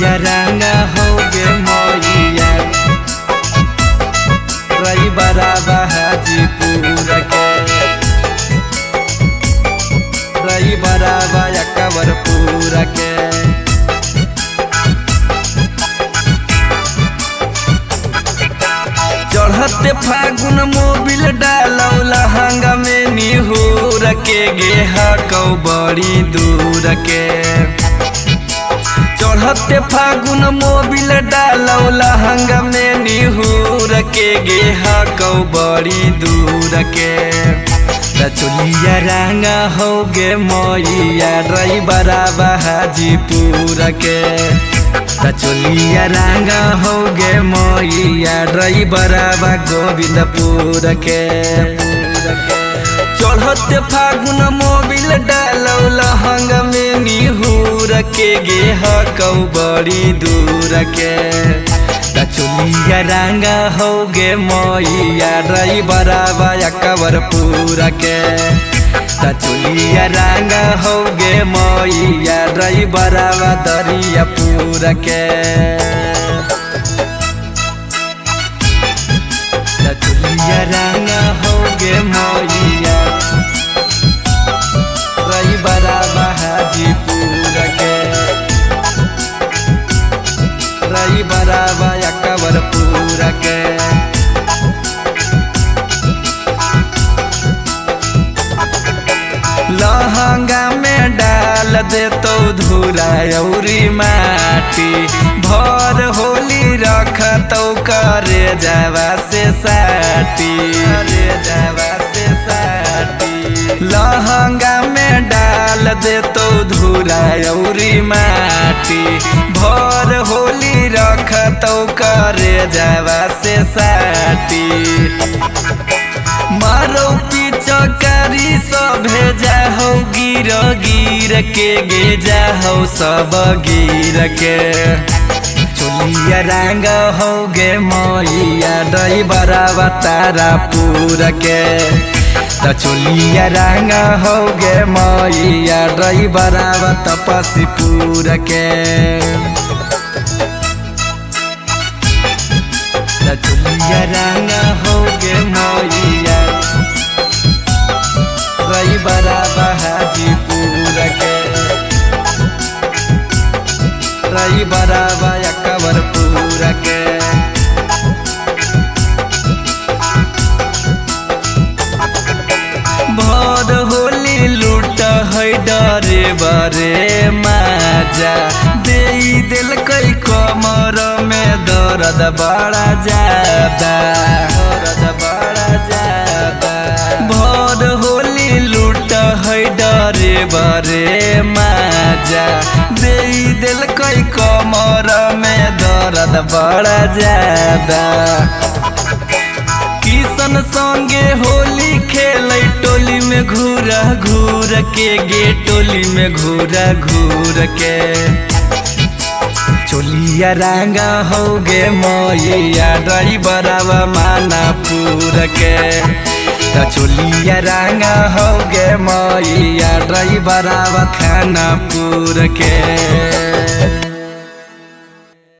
चोलिया रंगा हो गे मैया रही बराबा हाजीपुर के रही बराबा अकबरपुर के चढ़ते फागुन मोबिल डालौ लहंगा में निहुर के गेहा कौ बड़ी दूर के चढ़ते फागुन मोबिल डालौ लहंगा में निहुर के गेहा कौ बड़ी दूर के चोलिया रंगा हो गे मैया रही बराबा हाजीपुर के चोलिया रंगा हो गे मैया रही बराबा गोविंदपुर के चढ़ते फागुन मोबिल डालौ लहंगा में निहुर के गेहा कौ बड़ी दूर के चोलिया रंगा हो गे मैया रही बराबा अकबरपुर के चोलिया रंगा हो गे मैया रही बराबा दरियापुर के चोलिया रंगा हो गे मैया रही बराबा हाजीपुर के रही बराबा अकबरपुर के लहंगा में डाल दे तो धूला औरी माटी भर होली रख तो करे जावा से साटी लहंगा में डाल दे तो धूला औरी माटी भर होली रख तो करे जावा से साटी मारो पिचकारी सब भेजा हो गिर गिर के गेजा हो सब गिर के चोलिया रंगा हो गे मैया रही बराबा तारापुर के चोलिया रंगा हो गे मैया रही बराबा तपसीपुर के चोलिया रंगा हो गे मैया रही बराबा हाजीपुर के रही बराबा अकबरपुर के भर होली लूट है डरे बरे माजा दे दिल कई कमर में दर्द बड़ा ज्यादा भर होली लूट है डरे बरे माजा दे दिल कई कमर में दर्द बड़ा ज्यादा किशन संगे होली खेल टोली में घूरा घूर के गे टोली में घूरा घूर के चोलिया रंगा हो गे मैया रही बराबा मानापुर के चोलिया रंगा हो गे मैया रही बराबा खानापुर के।